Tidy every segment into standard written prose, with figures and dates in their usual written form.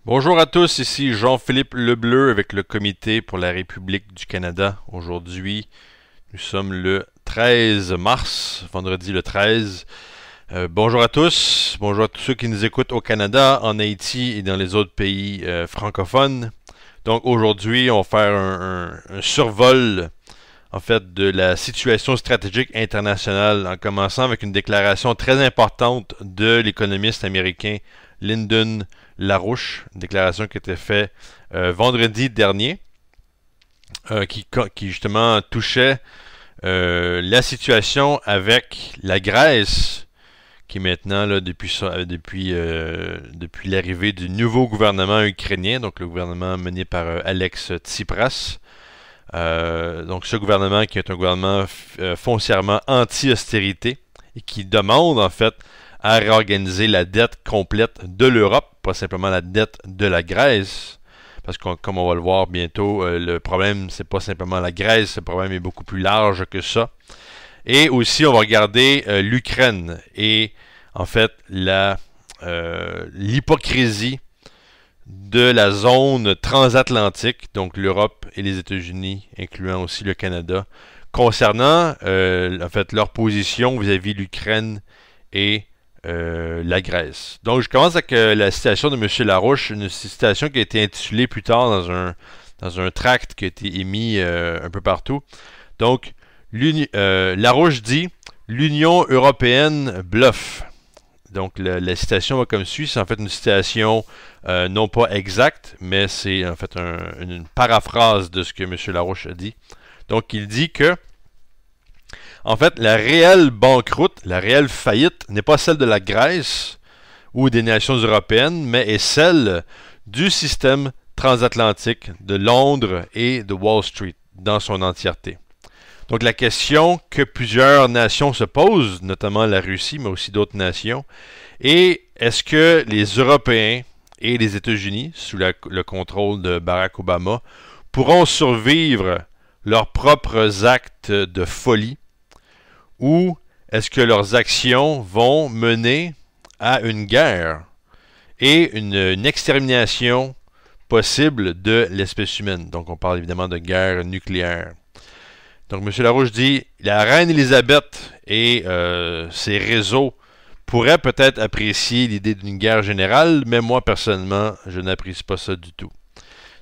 Bonjour à tous, ici Jean-Philippe Lebleu avec le Comité pour la République du Canada. Aujourd'hui, nous sommes le 13 mars, vendredi le 13. Bonjour à tous, bonjour à tous ceux qui nous écoutent au Canada, en Haïti et dans les autres pays francophones. Donc aujourd'hui, on va faire un survol en fait de la situation stratégique internationale en commençant avec une déclaration très importante de l'économiste américain Lyndon LaRouche, une déclaration qui a été faite vendredi dernier, qui justement touchait la situation avec la Grèce, qui maintenant, là, depuis l'arrivée du nouveau gouvernement ukrainien, donc le gouvernement mené par Alex Tsipras, donc ce gouvernement qui est un gouvernement foncièrement anti-austérité et qui demande en fait à réorganiser la dette complète de l'Europe, pas simplement la dette de la Grèce, parce que comme on va le voir bientôt, le problème c'est pas simplement la Grèce, le problème est beaucoup plus large que ça. Et aussi on va regarder l'Ukraine et en fait l'hypocrisie de la zone transatlantique, donc l'Europe et les États-Unis, incluant aussi le Canada, concernant en fait leur position vis-à-vis de l'Ukraine et la Grèce. Donc je commence avec la citation de M. Larouche, une citation qui a été intitulée plus tard dans un tract qui a été émis un peu partout. Donc Larouche dit « L'Union européenne bluffe ». Donc la citation va comme suit, c'est en fait une citation non pas exacte, mais c'est en fait une paraphrase de ce que M. Larouche a dit. Donc il dit que en fait, la réelle banqueroute, la réelle faillite n'est pas celle de la Grèce ou des nations européennes, mais est celle du système transatlantique de Londres et de Wall Street dans son entièreté. Donc la question que plusieurs nations se posent, notamment la Russie, mais aussi d'autres nations, est est-ce que les Européens et les États-Unis, sous le contrôle de Barack Obama, pourront survivre leurs propres actes de folie, ou est-ce que leurs actions vont mener à une guerre et une extermination possible de l'espèce humaine? Donc on parle évidemment de guerre nucléaire. Donc M. Larouche dit la reine Élisabeth et ses réseaux pourraient peut-être apprécier l'idée d'une guerre générale, mais moi personnellement, je n'apprécie pas ça du tout.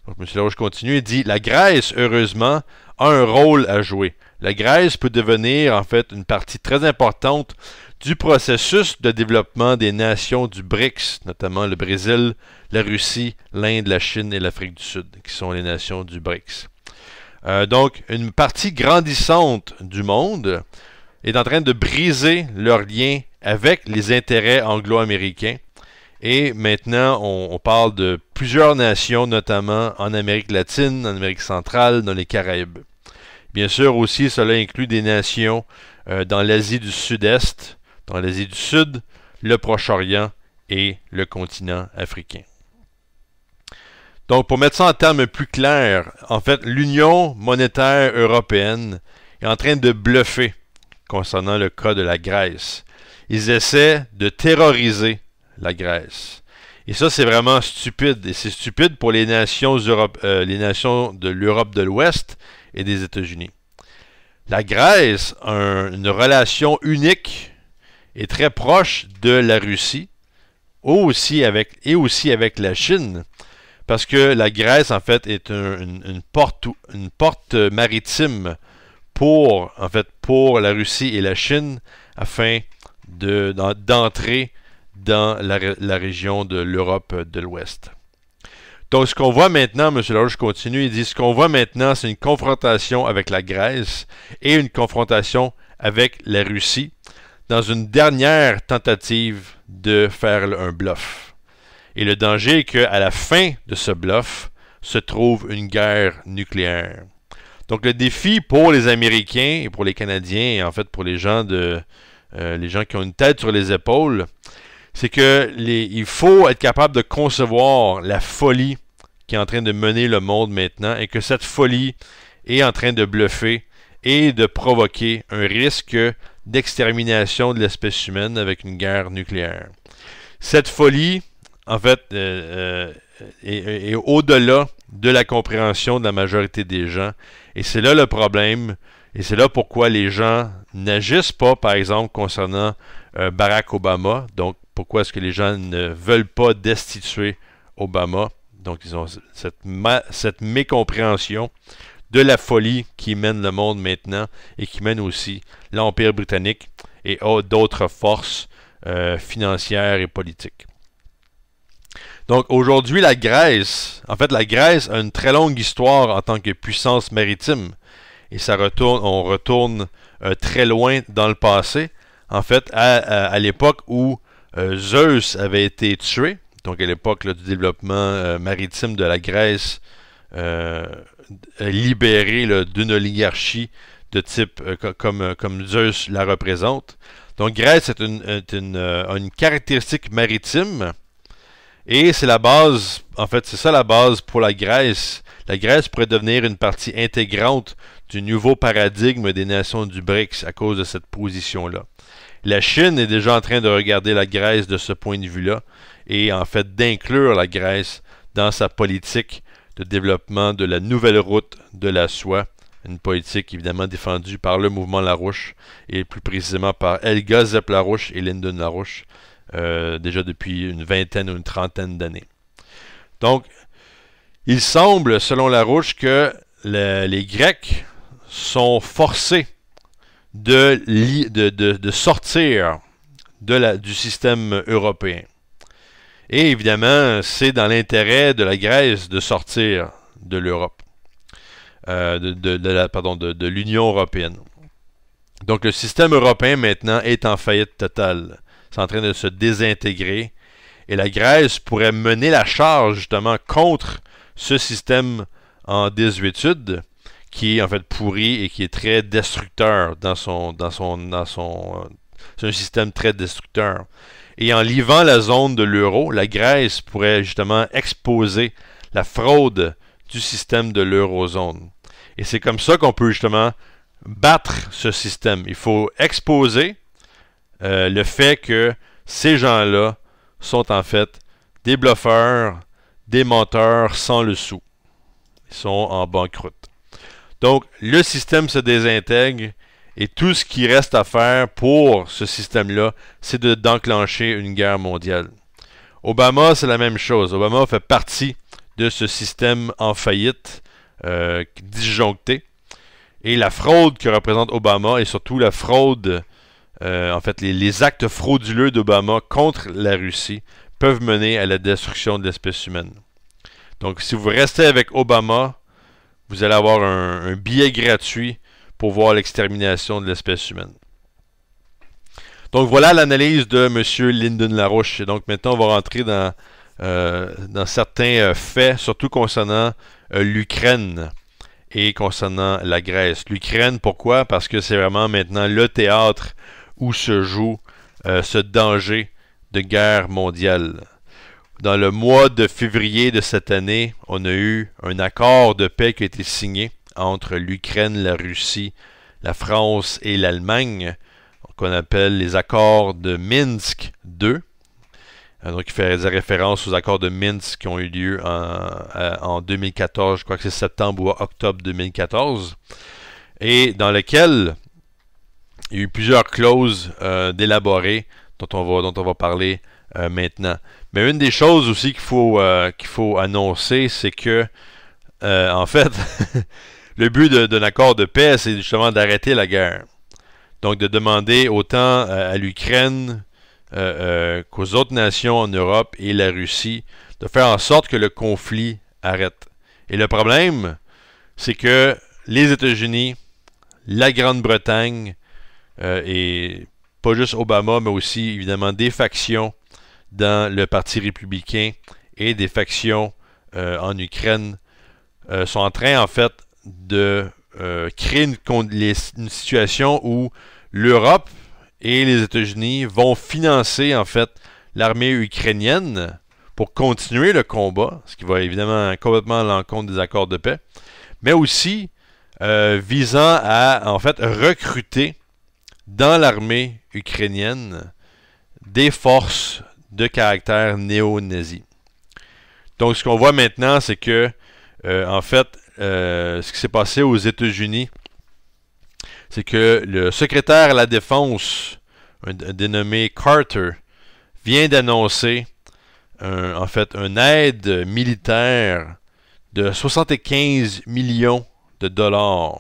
Donc M. Larouche continue et dit la Grèce, heureusement, a un rôle à jouer. La Grèce peut devenir en fait une partie très importante du processus de développement des nations du BRICS, notamment le Brésil, la Russie, l'Inde, la Chine et l'Afrique du Sud, qui sont les nations du BRICS. Donc, une partie grandissante du monde est en train de briser leurs liens avec les intérêts anglo-américains. Et maintenant, on parle de plusieurs nations, notamment en Amérique latine, en Amérique centrale, dans les Caraïbes. Bien sûr aussi, cela inclut des nations dans l'Asie du Sud-Est, dans l'Asie du Sud, le Proche-Orient et le continent africain. Donc, pour mettre ça en termes plus clairs, en fait, l'Union monétaire européenne est en train de bluffer concernant le cas de la Grèce. Ils essaient de terroriser la Grèce. Et ça, c'est vraiment stupide. Et c'est stupide pour les nations de l'Europe de l'Ouest et des États-Unis. La Grèce a une relation unique et très proche de la Russie, aussi avec la Chine, parce que la Grèce, en fait, est une porte maritime pour la Russie et la Chine afin d'entrer dans la région de l'Europe de l'Ouest. Donc, ce qu'on voit maintenant, M. Larouche continue, il dit, ce qu'on voit maintenant, c'est une confrontation avec la Grèce et une confrontation avec la Russie dans une dernière tentative de faire un bluff. Et le danger est qu'à la fin de ce bluff se trouve une guerre nucléaire. Donc, le défi pour les Américains et pour les Canadiens, et en fait pour les gens qui ont une tête sur les épaules, c'est il faut être capable de concevoir la folie qui est en train de mener le monde maintenant et que cette folie est en train de bluffer et de provoquer un risque d'extermination de l'espèce humaine avec une guerre nucléaire. Cette folie, en fait, est au-delà de la compréhension de la majorité des gens. Et c'est là le problème. Et c'est là pourquoi les gens n'agissent pas, par exemple, concernant Barack Obama. Donc, pourquoi est-ce que les gens ne veulent pas destituer Obama? Donc, ils ont cette mécompréhension de la folie qui mène le monde maintenant et qui mène aussi l'Empire britannique et d'autres forces financières et politiques. Donc aujourd'hui, la Grèce a une très longue histoire en tant que puissance maritime. Et on retourne très loin dans le passé. En fait, à l'époque où Zeus avait été tué, donc à l'époque du développement maritime de la Grèce, libérée d'une oligarchie de type comme Zeus la représente. Donc Grèce a une caractéristique maritime. Et c'est la base, en fait, c'est ça la base pour la Grèce. La Grèce pourrait devenir une partie intégrante du nouveau paradigme des nations du BRICS à cause de cette position-là. La Chine est déjà en train de regarder la Grèce de ce point de vue-là et en fait d'inclure la Grèce dans sa politique de développement de la nouvelle route de la soie, une politique évidemment défendue par le mouvement Larouche et plus précisément par Helga Zepp-Larouche et Lyndon Larouche. Déjà depuis une vingtaine ou une trentaine d'années. Donc, il semble, selon Larouche, que les Grecs sont forcés de sortir du système européen. Et évidemment, c'est dans l'intérêt de la Grèce de sortir de l'Europe, de l'Union européenne. Donc, le système européen maintenant est en faillite totale. C'est en train de se désintégrer. Et la Grèce pourrait mener la charge justement contre ce système en désuétude qui est en fait pourri et qui est très destructeur c'est un système très destructeur. Et en livrant la zone de l'euro, la Grèce pourrait justement exposer la fraude du système de l'eurozone. Et c'est comme ça qu'on peut justement battre ce système. Il faut exposer le fait que ces gens-là sont en fait des bluffeurs, des menteurs sans le sou. Ils sont en banqueroute. Donc, le système se désintègre et tout ce qui reste à faire pour ce système-là, c'est d'enclencher une guerre mondiale. Obama, c'est la même chose. Obama fait partie de ce système en faillite, disjoncté. Et la fraude que représente Obama et surtout la fraude en fait, les actes frauduleux d'Obama contre la Russie peuvent mener à la destruction de l'espèce humaine. Donc, si vous restez avec Obama, vous allez avoir un billet gratuit pour voir l'extermination de l'espèce humaine. Donc, voilà l'analyse de M. Lyndon Larouche. Et donc, maintenant, on va rentrer dans certains faits, surtout concernant l'Ukraine et concernant la Grèce. L'Ukraine, pourquoi? Parce que c'est vraiment maintenant le théâtre où se joue ce danger de guerre mondiale. Dans le mois de février de cette année, on a eu un accord de paix qui a été signé entre l'Ukraine, la Russie, la France et l'Allemagne, qu'on appelle les accords de Minsk II. Donc, il fait référence aux accords de Minsk qui ont eu lieu en 2014, je crois que c'est septembre ou octobre 2014, et dans lesquels il y a eu plusieurs clauses d'élaborer dont on va parler maintenant. Mais une des choses aussi qu'il faut annoncer, c'est que, en fait, le but d'un accord de paix, c'est justement d'arrêter la guerre. Donc, de demander autant à l'Ukraine qu'aux autres nations en Europe et la Russie de faire en sorte que le conflit arrête. Et le problème, c'est que les États-Unis, la Grande-Bretagne, et pas juste Obama, mais aussi évidemment des factions dans le Parti républicain et des factions en Ukraine sont en train en fait de créer une situation où l'Europe et les États-Unis vont financer en fait l'armée ukrainienne pour continuer le combat, ce qui va évidemment complètement à l'encontre des accords de paix, mais aussi visant à en fait recruter dans l'armée ukrainienne des forces de caractère néo-nazi. Donc, ce qu'on voit maintenant, c'est que, en fait, ce qui s'est passé aux États-Unis, c'est que le secrétaire à la Défense, un dénommé Carter, vient d'annoncer, en fait, une aide militaire de 75 millions de dollars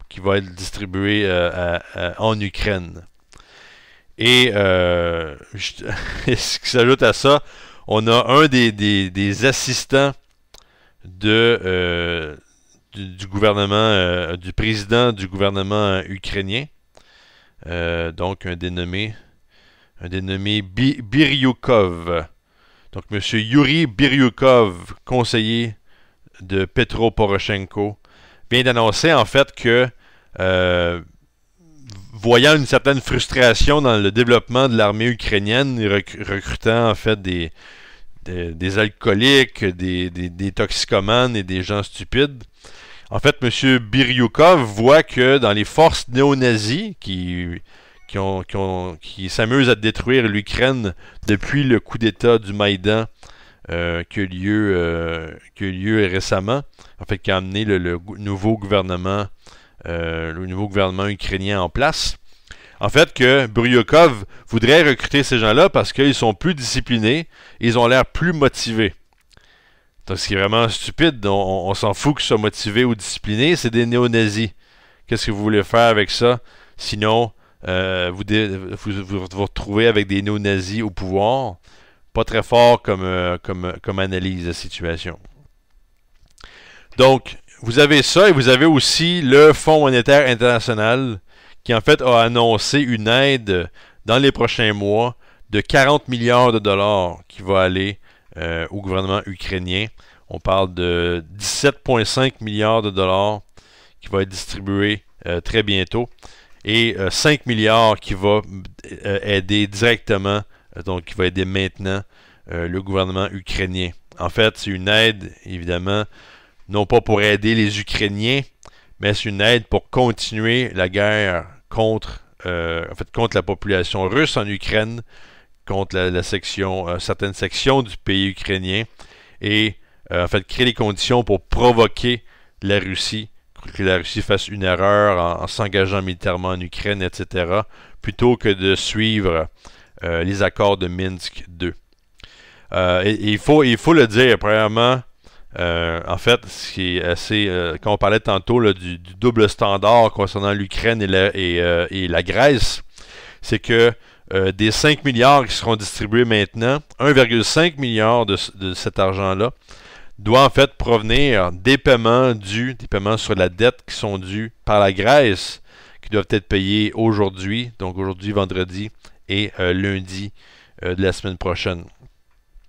qui va être distribuée en Ukraine. Et ce qui s'ajoute à ça, on a un des assistants du gouvernement, du président du gouvernement ukrainien, donc un dénommé Biryukov. Donc M. Yuri Biryukov, conseiller de Petro Poroshenko, vient d'annoncer en fait que voyant une certaine frustration dans le développement de l'armée ukrainienne, recrutant en fait des alcooliques, des toxicomanes et des gens stupides. En fait, M. Biryukov voit que dans les forces néo-nazis qui s'amusent à détruire l'Ukraine depuis le coup d'État du Maïdan qui a eu lieu récemment, en fait, qui a amené le nouveau gouvernement ukrainien en place. En fait, que Biryukov voudrait recruter ces gens-là parce qu'ils sont plus disciplinés et ils ont l'air plus motivés. Donc, ce qui est vraiment stupide, on s'en fout qu'ils soient motivés ou disciplinés, c'est des néo-nazis. Qu'est-ce que vous voulez faire avec ça? Sinon, vous vous retrouvez avec des néo-nazis au pouvoir. Pas très fort comme analyse de la situation. Donc, vous avez ça et vous avez aussi le Fonds monétaire international qui en fait a annoncé une aide dans les prochains mois de 40 milliards de dollars qui va aller au gouvernement ukrainien. On parle de 17,5 milliards de dollars qui va être distribué très bientôt et 5 milliards qui va aider directement, donc qui va aider maintenant le gouvernement ukrainien. En fait, c'est une aide, évidemment, non pas pour aider les Ukrainiens, mais c'est une aide pour continuer la guerre contre la population russe en Ukraine, contre certaines sections du pays ukrainien, et en fait créer les conditions pour provoquer la Russie, que la Russie fasse une erreur en s'engageant militairement en Ukraine, etc., plutôt que de suivre les accords de Minsk II. Et il faut le dire, premièrement, en fait, ce qui est assez, quand on parlait tantôt là, du double standard concernant l'Ukraine et la Grèce, c'est que des 5 milliards qui seront distribués maintenant, 1,5 milliard de cet argent-là doit en fait provenir des paiements sur la dette qui sont dus par la Grèce, qui doivent être payés aujourd'hui, donc aujourd'hui, vendredi et lundi de la semaine prochaine.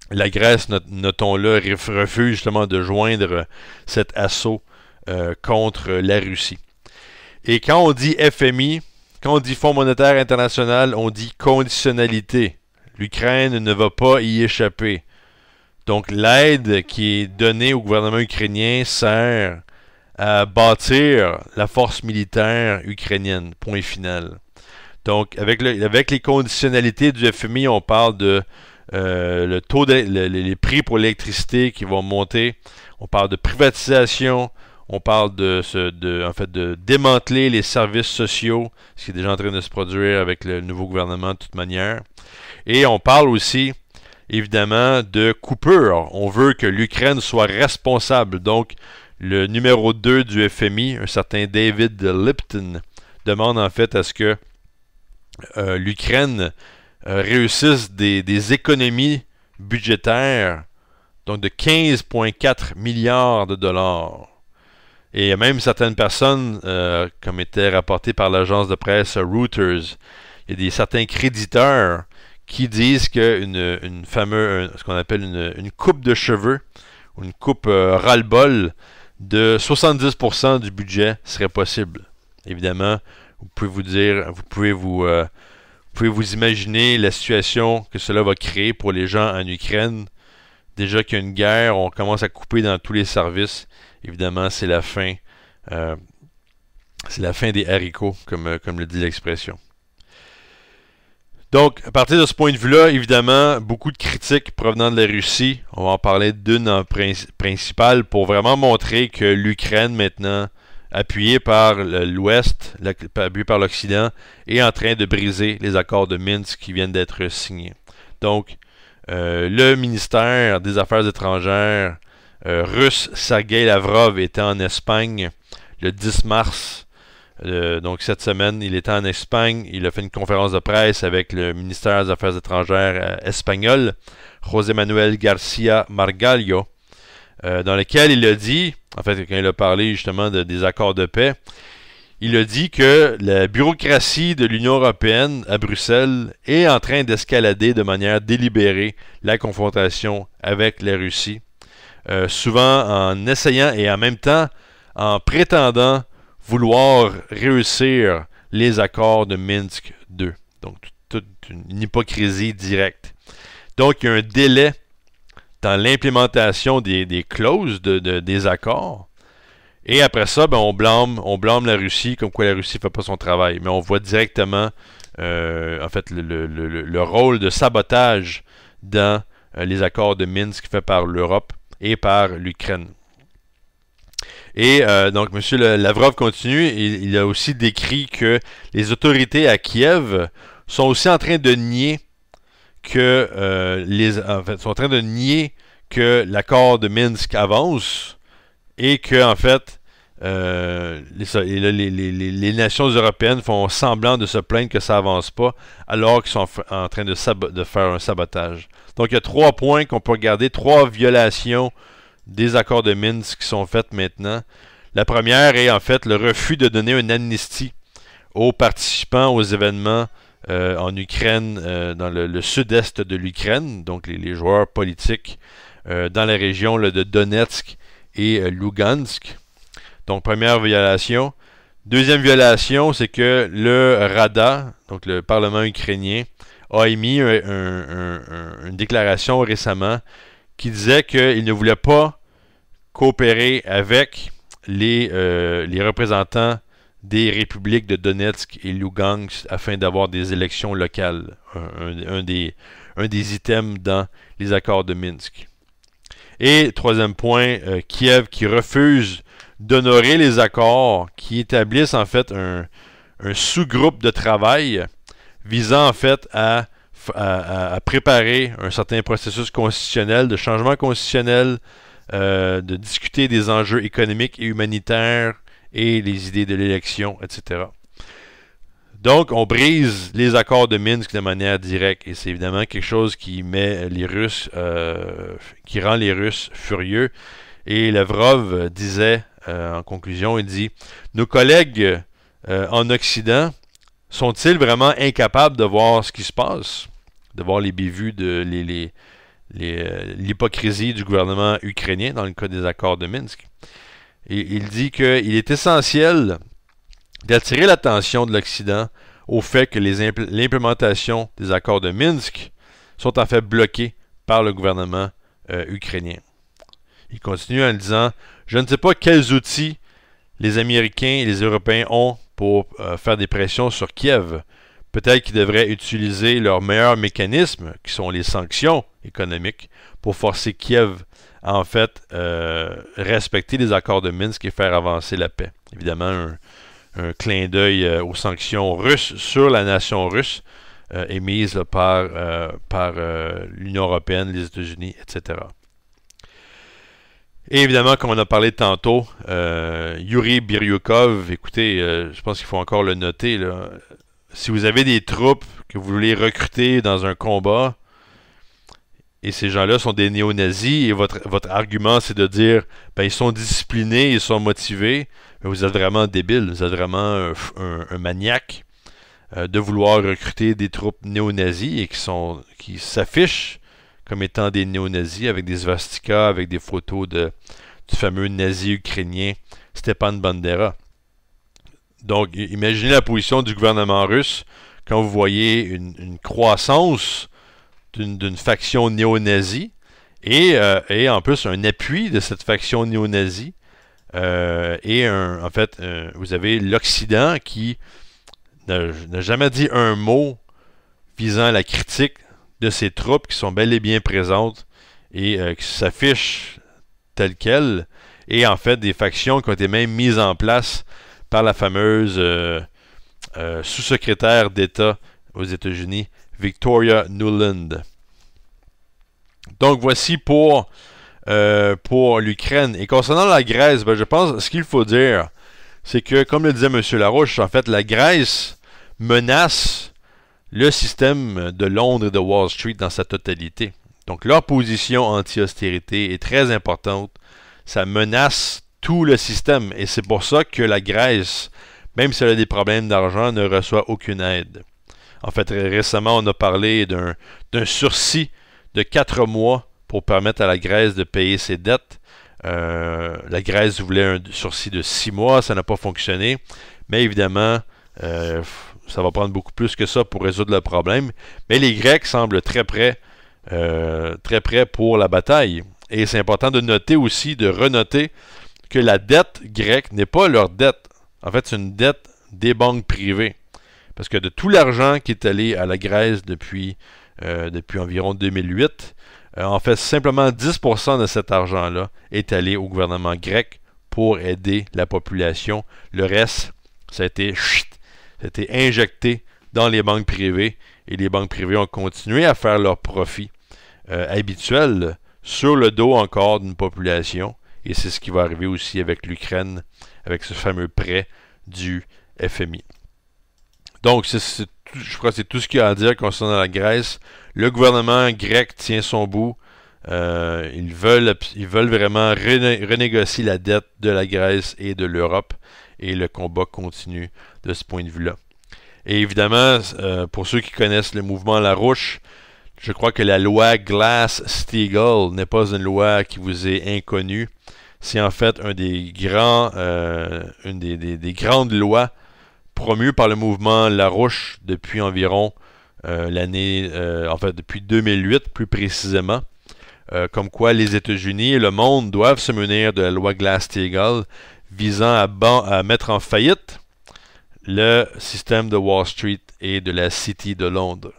La Grèce, notons-le, refuse justement de joindre cet assaut contre la Russie. Et quand on dit FMI, quand on dit Fonds monétaire international, on dit conditionnalité. L'Ukraine ne va pas y échapper. Donc l'aide qui est donnée au gouvernement ukrainien sert à bâtir la force militaire ukrainienne. Point final. Donc avec les conditionnalités du FMI, on parle de les prix pour l'électricité qui vont monter. On parle de privatisation. On parle de démanteler les services sociaux, ce qui est déjà en train de se produire avec le nouveau gouvernement de toute manière. Et on parle aussi, évidemment, de coupure. On veut que l'Ukraine soit responsable. Donc, le numéro 2 du FMI, un certain David Lipton, demande en fait à ce que l'Ukraine réussissent des économies budgétaires, donc de 15,4 milliards de dollars. Et il y a même certaines personnes, comme était rapporté par l'agence de presse Reuters, il y a certains créditeurs qui disent que ce qu'on appelle une coupe de cheveux, ou une coupe ras-le-bol de 70% du budget serait possible. Évidemment, vous pouvez vous imaginer la situation que cela va créer pour les gens en Ukraine. Déjà qu'il y a une guerre, on commence à couper dans tous les services. Évidemment, c'est la fin. C'est la fin des haricots, comme le dit l'expression. Donc, à partir de ce point de vue-là, évidemment, beaucoup de critiques provenant de la Russie. On va en parler d'une en principale pour vraiment montrer que l'Ukraine, maintenant, appuyée par l'Ouest, appuyée par l'Occident, est en train de briser les accords de Minsk qui viennent d'être signés. Donc, le ministère des Affaires étrangères russe, Sergei Lavrov, était en Espagne le 10 mars. Donc cette semaine, il était en Espagne. Il a fait une conférence de presse avec le ministère des Affaires étrangères espagnol, José Manuel García Margallo, dans lequel il a dit, en fait, quand il a parlé justement des accords de paix, il a dit que la bureaucratie de l'Union européenne à Bruxelles est en train d'escalader de manière délibérée la confrontation avec la Russie, souvent en essayant et en même temps en prétendant vouloir réussir les accords de Minsk II. Donc, toute une hypocrisie directe. Donc, il y a un délai dans l'implémentation des clauses des accords. Et après ça, ben, on blâme la Russie, comme quoi la Russie ne fait pas son travail. Mais on voit directement, en fait, le rôle de sabotage dans les accords de Minsk faits par l'Europe et par l'Ukraine. Et donc, M. Lavrov continue, il a aussi décrit que les autorités à Kiev sont aussi en train de nier que l'accord de Minsk avance et que en fait les nations européennes font semblant de se plaindre que ça avance pas alors qu'ils sont en train de faire un sabotage. Donc il y a 3 points qu'on peut regarder, 3 violations des accords de Minsk qui sont faites maintenant. La première est en fait le refus de donner une amnistie aux participants aux événements en Ukraine, dans le sud-est de l'Ukraine, donc les joueurs politiques dans la région de Donetsk et Lugansk. Donc première violation. Deuxième violation, c'est que le Rada, donc le Parlement ukrainien, a émis une déclaration récemment qui disait qu'il ne voulait pas coopérer avec les représentants des républiques de Donetsk et Lugansk afin d'avoir des élections locales. Un des items dans les accords de Minsk. Et troisième point, Kiev qui refuse d'honorer les accords qui établissent en fait un sous-groupe de travail visant en fait à préparer un certain processus constitutionnel, de changement constitutionnel, de discuter des enjeux économiques et humanitaires et les idées de l'élection, etc. Donc, on brise les accords de Minsk de manière directe et c'est évidemment quelque chose qui met les Russes, qui rend les Russes furieux. Et Lavrov disait, en conclusion, il dit « Nos collègues en Occident sont-ils vraiment incapables de voir ce qui se passe, de voir les bévues de l'hypocrisie du gouvernement ukrainien dans le cas des accords de Minsk. » Et il dit qu'il est essentiel d'attirer l'attention de l'Occident au fait que l'implémentation des accords de Minsk sont en fait bloqués par le gouvernement ukrainien. Il continue en disant « Je ne sais pas quels outils les Américains et les Européens ont pour faire des pressions sur Kiev. Peut-être qu'ils devraient utiliser leurs meilleurs mécanismes, qui sont les sanctions économiques, pour forcer Kiev à en fait respecter les accords de Minsk et faire avancer la paix. » Évidemment, un clin d'œil aux sanctions russes sur la nation russe émises par l'Union européenne, les États-Unis, etc. Et évidemment, comme on a parlé tantôt, Yuri Biryukov, écoutez, je pense qu'il faut encore le noter, là. Si vous avez des troupes que vous voulez recruter dans un combat, et ces gens-là sont des néo-nazis, et votre argument c'est de dire, ben ils sont disciplinés, ils sont motivés, mais vous êtes vraiment débile, vous êtes vraiment un maniaque de vouloir recruter des troupes néo-nazis et qui s'affichent comme étant des néo-nazis avec des swastikas, avec des photos du fameux nazi ukrainien Stepan Bandera. Donc, imaginez la position du gouvernement russe quand vous voyez une croissance d'une faction néo-nazie et en plus un appui de cette faction néo-nazie. En fait, vous avez l'Occident qui n'a jamais dit un mot visant la critique de ces troupes qui sont bel et bien présentes et qui s'affichent telles quelles, et en fait des factions qui ont été même mises en place par la fameuse sous-secrétaire d'État aux États-Unis, Victoria Nuland. Donc voici pour l'Ukraine. Et concernant la Grèce, ben, je pense ce qu'il faut dire, c'est que, comme le disait M. Larouche, en fait, la Grèce menace le système de Londres et de Wall Street dans sa totalité. Donc leur position anti-austérité est très importante. Ça menace tout le système. Et c'est pour ça que la Grèce, même si elle a des problèmes d'argent, ne reçoit aucune aide. En fait, récemment, on a parlé d'un sursis de 4 mois pour permettre à la Grèce de payer ses dettes. La Grèce voulait un sursis de 6 mois, ça n'a pas fonctionné. Mais évidemment, ça va prendre beaucoup plus que ça pour résoudre le problème. Mais les Grecs semblent très prêts pour la bataille. Et c'est important de noter aussi, de renoter, que la dette grecque n'est pas leur dette. En fait, c'est une dette des banques privées. Parce que de tout l'argent qui est allé à la Grèce depuis environ 2008, en fait, simplement 10% de cet argent-là est allé au gouvernement grec pour aider la population. Le reste, ça a été injecté dans les banques privées, et les banques privées ont continué à faire leur profit habituel sur le dos encore d'une population. Et c'est ce qui va arriver aussi avec l'Ukraine, avec ce fameux prêt du FMI. Donc, je crois que c'est tout ce qu'il y a à dire concernant la Grèce. Le gouvernement grec tient son bout. Ils veulent vraiment renégocier la dette de la Grèce et de l'Europe. Et le combat continue de ce point de vue-là. Et évidemment, pour ceux qui connaissent le mouvement Larouche, je crois que la loi Glass-Steagall n'est pas une loi qui vous est inconnue. C'est en fait une des grandes lois promues par le mouvement Larouche depuis environ depuis 2008 plus précisément, comme quoi les États-Unis et le monde doivent se munir de la loi Glass-Steagall visant à mettre en faillite le système de Wall Street et de la City de Londres.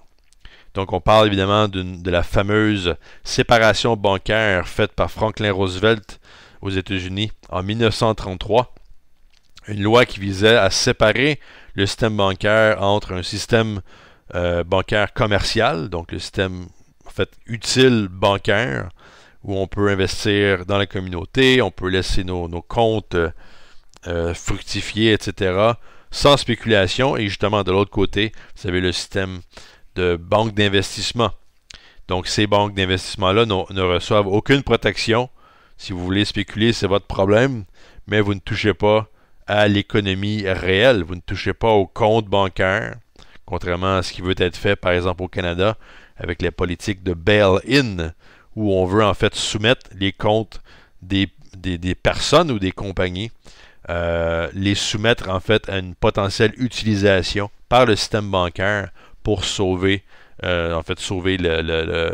Donc on parle évidemment de la fameuse séparation bancaire faite par Franklin Roosevelt aux États-Unis en 1933. Une loi qui visait à séparer le système bancaire entre un système bancaire commercial, donc le système en fait utile bancaire, où on peut investir dans la communauté, on peut laisser nos comptes fructifier, etc., sans spéculation, et justement de l'autre côté, vous avez le système de banque d'investissement. Donc ces banques d'investissement-là ne reçoivent aucune protection. Si vous voulez spéculer, c'est votre problème, mais vous ne touchez pas à l'économie réelle, vous ne touchez pas au compte bancaire, contrairement à ce qui veut être fait, par exemple, au Canada, avec la politique de bail-in, où on veut en fait soumettre les comptes des personnes ou des compagnies, les soumettre en fait à une potentielle utilisation par le système bancaire pour sauver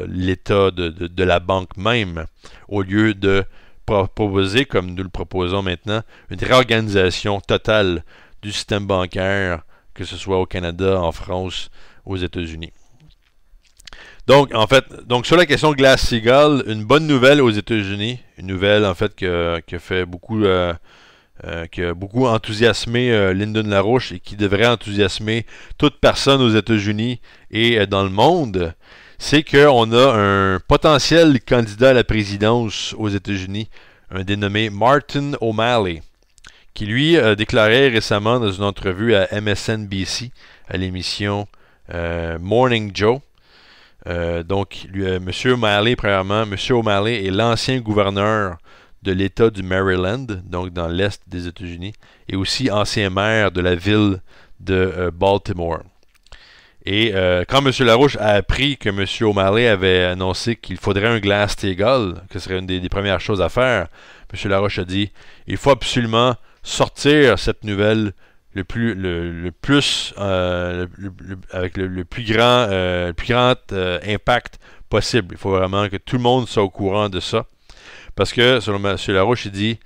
l'état de la banque même, au lieu de proposer, comme nous le proposons maintenant, une réorganisation totale du système bancaire, que ce soit au Canada, en France, aux États-Unis. Donc, en fait, sur la question de Glass-Steagall, une bonne nouvelle aux États-Unis, une nouvelle en fait qui a beaucoup enthousiasmé Lyndon LaRouche et qui devrait enthousiasmer toute personne aux États-Unis et dans le monde, c'est qu'on a un potentiel candidat à la présidence aux États-Unis, un dénommé Martin O'Malley, qui lui a déclaré récemment dans une entrevue à MSNBC, à l'émission Morning Joe. M. O'Malley, premièrement, M. O'Malley est l'ancien gouverneur de l'État du Maryland, donc dans l'Est des États-Unis, et aussi ancien maire de la ville de Baltimore. Et quand M. Larouche a appris que M. O'Malley avait annoncé qu'il faudrait un Glass-Steagall, que ce serait une des premières choses à faire, M. Larouche a dit « Il faut absolument sortir cette nouvelle avec le plus grand impact possible. Il faut vraiment que tout le monde soit au courant de ça. » Parce que, selon M. Larouche, il dit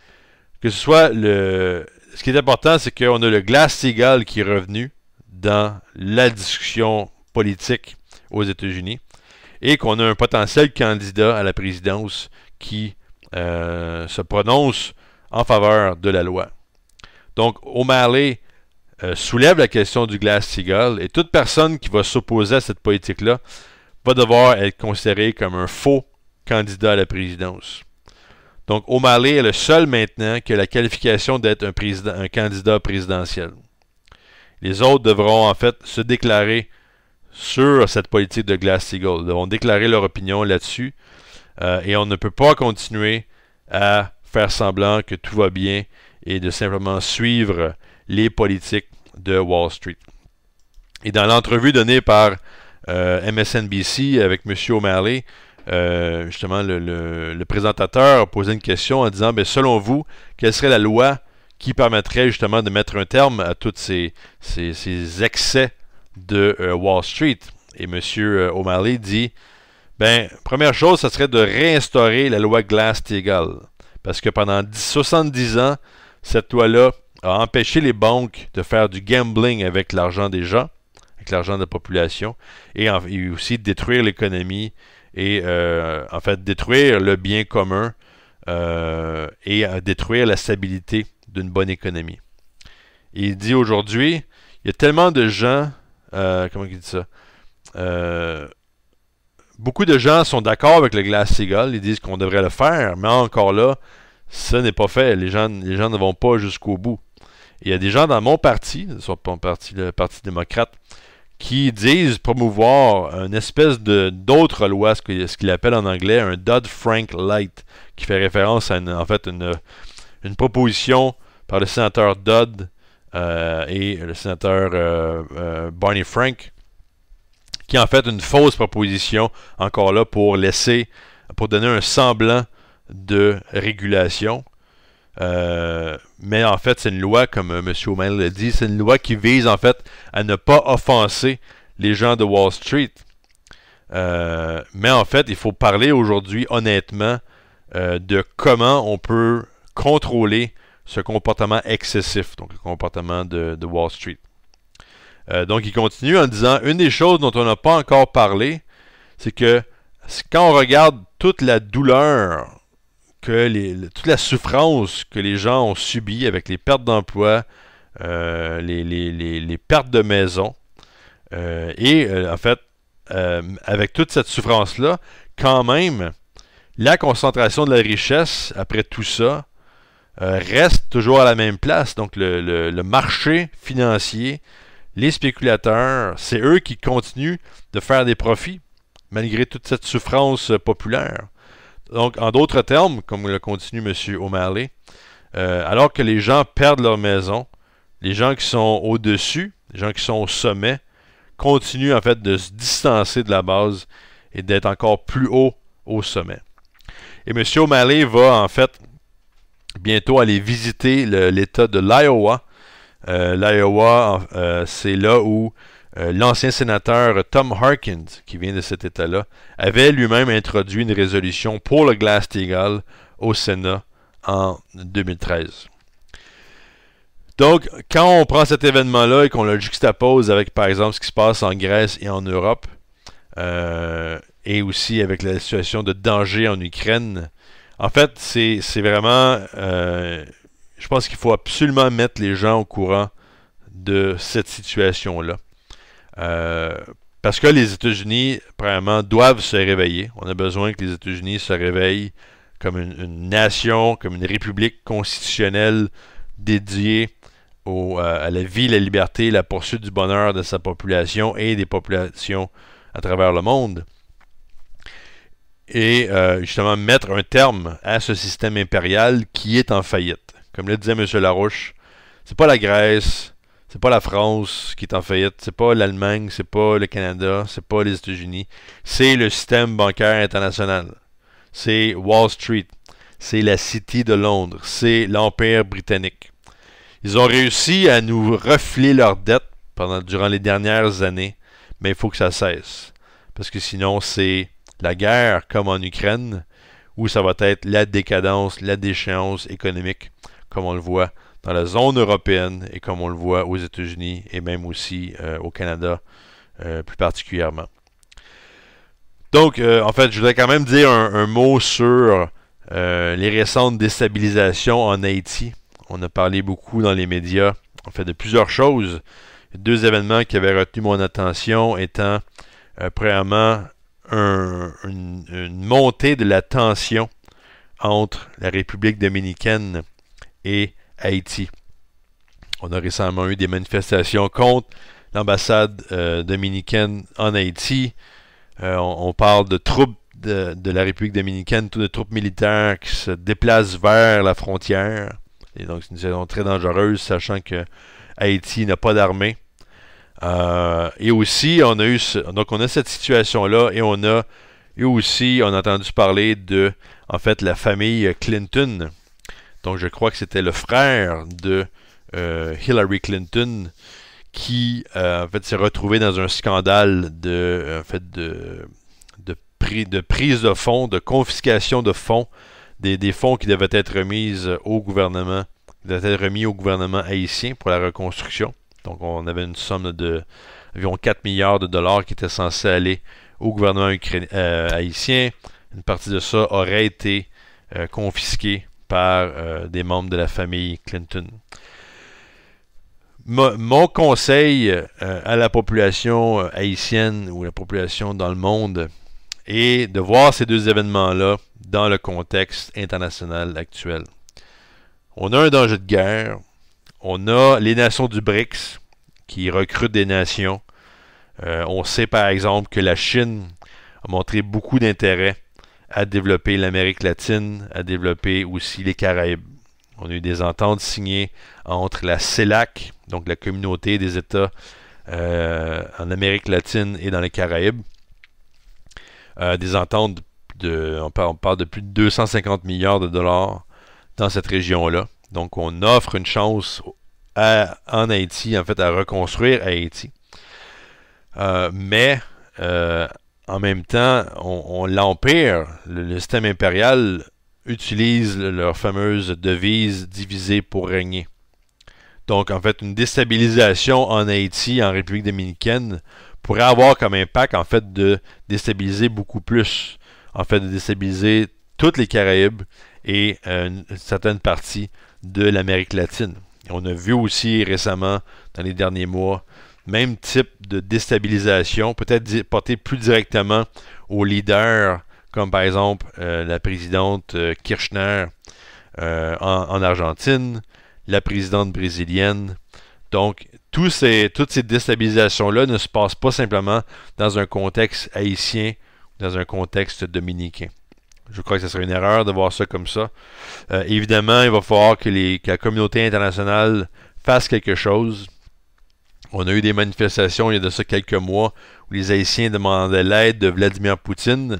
que ce soit ce qui est important, c'est qu'on a le Glass-Steagall qui est revenu dans la discussion politique aux États-Unis et qu'on a un potentiel candidat à la présidence qui se prononce en faveur de la loi. Donc, O'Malley soulève la question du Glass-Steagall et toute personne qui va s'opposer à cette politique-là va devoir être considérée comme un faux candidat à la présidence. Donc, O'Malley est le seul maintenant qui a la qualification d'être un candidat présidentiel. Les autres devront en fait se déclarer sur cette politique de Glass-Steagall. Ils devront déclarer leur opinion là-dessus. Et on ne peut pas continuer à faire semblant que tout va bien et de simplement suivre les politiques de Wall Street. Et dans l'entrevue donnée par MSNBC avec M. O'Malley, justement, le présentateur a posé une question en disant, bien, selon vous, quelle serait la loi qui permettrait justement de mettre un terme à tous ces excès de Wall Street? Et M. O'Malley dit, ben, première chose, ça serait de réinstaurer la loi Glass-Steagall. Parce que pendant 70 ans, cette loi-là a empêché les banques de faire du gambling avec l'argent des gens, avec l'argent de la population, et aussi de détruire l'économie et en fait détruire le bien commun et détruire la stabilité d'une bonne économie. Et il dit aujourd'hui, il y a tellement de gens, comment il dit ça? Beaucoup de gens sont d'accord avec le Glass-Steagall, ils disent qu'on devrait le faire, mais encore là, ça n'est pas fait. Les gens ne vont pas jusqu'au bout. Et il y a des gens dans mon parti, le Parti démocrate, qui disent promouvoir une espèce d'autre loi, ce qu'il appelle en anglais un Dodd-Frank Light, qui fait référence à une proposition par le sénateur Dodd et le sénateur Barney Frank, qui est en fait une fausse proposition, encore là, pour donner un semblant de régulation. Mais en fait, c'est une loi, comme M. O'Malley l'a dit, c'est une loi qui vise en fait à ne pas offenser les gens de Wall Street. Mais en fait, il faut parler aujourd'hui honnêtement de comment on peut contrôler ce comportement excessif, donc le comportement de Wall Street. Donc, il continue en disant, une des choses dont on n'a pas encore parlé, c'est que quand on regarde toute la douleur, toute la souffrance que les gens ont subie avec les pertes d'emploi, les pertes de maison, en fait, avec toute cette souffrance-là, quand même, la concentration de la richesse, après tout ça, reste toujours à la même place. Donc, le marché financier, les spéculateurs, c'est eux qui continuent de faire des profits, malgré toute cette souffrance populaire. Donc, en d'autres termes, comme le continue M. O'Malley, alors que les gens perdent leur maison, les gens qui sont au-dessus, les gens qui sont au sommet, continuent en fait de se distancer de la base et d'être encore plus haut au sommet. Et M. O'Malley va en fait bientôt aller visiter l'État de l'Iowa. L'Iowa, c'est là où l'ancien sénateur Tom Harkin, qui vient de cet État-là, avait lui-même introduit une résolution pour le Glass-Steagall au Sénat en 2013. Donc, quand on prend cet événement-là et qu'on le juxtapose avec, par exemple, ce qui se passe en Grèce et en Europe, et aussi avec la situation de danger en Ukraine, en fait, c'est vraiment... je pense qu'il faut absolument mettre les gens au courant de cette situation-là. Parce que les États-Unis, premièrement, doivent se réveiller. On a besoin que les États-Unis se réveillent comme une nation, comme une république constitutionnelle dédiée à la vie, la liberté, la poursuite du bonheur de sa population et des populations à travers le monde. Et justement mettre un terme à ce système impérial qui est en faillite. Comme le disait M. Larouche, c'est pas la Grèce, c'est pas la France qui est en faillite, c'est pas l'Allemagne, c'est pas le Canada, c'est pas les États-Unis, c'est le système bancaire international. C'est Wall Street, c'est la City de Londres, c'est l'Empire britannique. Ils ont réussi à nous refler leurs dettes durant les dernières années, mais il faut que ça cesse. Parce que sinon, c'est la guerre comme en Ukraine, où ça va être la décadence, la déchéance économique, comme on le voit dans la zone européenne et comme on le voit aux États-Unis et même aussi au Canada plus particulièrement. Donc, en fait, je voudrais quand même dire un mot sur les récentes déstabilisations en Haïti. On a parlé beaucoup dans les médias, en fait, de plusieurs choses. Deux événements qui avaient retenu mon attention étant, premièrement, une montée de la tension entre la République dominicaine et Haïti. On a récemment eu des manifestations contre l'ambassade dominicaine en Haïti. On parle de troupes de la République dominicaine, de troupes militaires qui se déplacent vers la frontière. Et donc, c'est une situation très dangereuse, sachant que Haïti n'a pas d'armée. Et aussi, on a cette situation-là, et on a entendu parler de, en fait, la famille Clinton. Donc, je crois que c'était le frère de Hillary Clinton qui, en fait, s'est retrouvé dans un scandale de prise de fonds, de confiscation de fonds, des fonds qui devaient être remis au gouvernement haïtien pour la reconstruction. Donc, on avait une somme de environ 4 milliards de dollars qui était censée aller au gouvernement haïtien. Une partie de ça aurait été confisquée par des membres de la famille Clinton. Mon conseil à la population haïtienne ou la population dans le monde est de voir ces deux événements-là dans le contexte international actuel. On a un danger de guerre. On a les nations du BRICS qui recrutent des nations. On sait par exemple que la Chine a montré beaucoup d'intérêt à développer l'Amérique latine, à développer aussi les Caraïbes. On a eu des ententes signées entre la CELAC, donc la communauté des États en Amérique latine et dans les Caraïbes. Des ententes on parle de plus de 250 milliards de dollars dans cette région-là. Donc, on offre une chance en Haïti, en fait, à reconstruire Haïti. Mais, en même temps, l'Empire, le système impérial, utilise leur fameuse devise diviser pour régner. Donc, en fait, une déstabilisation en Haïti, en République dominicaine, pourrait avoir comme impact, en fait, de déstabiliser beaucoup plus. En fait, de déstabiliser toutes les Caraïbes et une certaine partie de l'Amérique latine. Et on a vu aussi récemment, dans les derniers mois, même type de déstabilisation, peut-être porté plus directement aux leaders, comme par exemple la présidente Kirchner en Argentine, la présidente brésilienne. Donc, toutes ces déstabilisations-là ne se passent pas simplement dans un contexte haïtien, dans un contexte dominicain. Je crois que ce serait une erreur de voir ça comme ça. Évidemment, il va falloir que la communauté internationale fasse quelque chose. On a eu des manifestations il y a de ça quelques mois où les Haïtiens demandaient l'aide de Vladimir Poutine.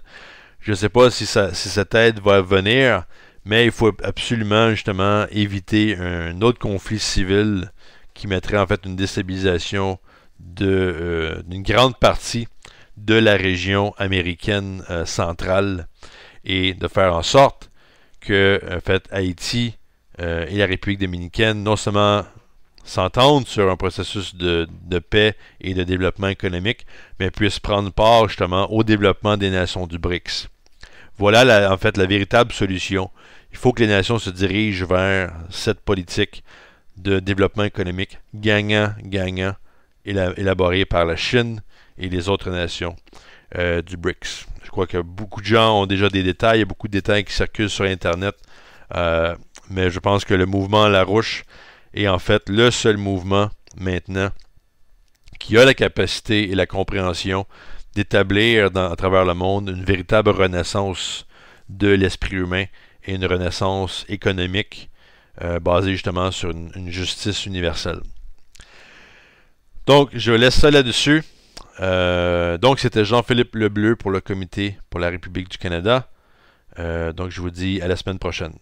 Je ne sais pas si cette aide va venir, mais il faut absolument justement éviter un autre conflit civil qui mettrait en fait une déstabilisation d'une grande partie de la région américaine centrale et de faire en sorte que en fait, Haïti et la République dominicaine non seulement s'entendent sur un processus de paix et de développement économique, mais puissent prendre part justement au développement des nations du BRICS. Voilà en fait la véritable solution. Il faut que les nations se dirigent vers cette politique de développement économique gagnant-gagnant élaborée par la Chine et les autres nations du BRICS. Je crois que beaucoup de gens ont déjà des détails, il y a beaucoup de détails qui circulent sur Internet, mais je pense que le mouvement Larouche est en fait le seul mouvement maintenant qui a la capacité et la compréhension d'établir à travers le monde une véritable renaissance de l'esprit humain et une renaissance économique basée justement sur une justice universelle. Donc, je laisse ça là-dessus. Donc, c'était Jean-Philippe Lebleu pour le Comité pour la République du Canada. Donc, je vous dis à la semaine prochaine.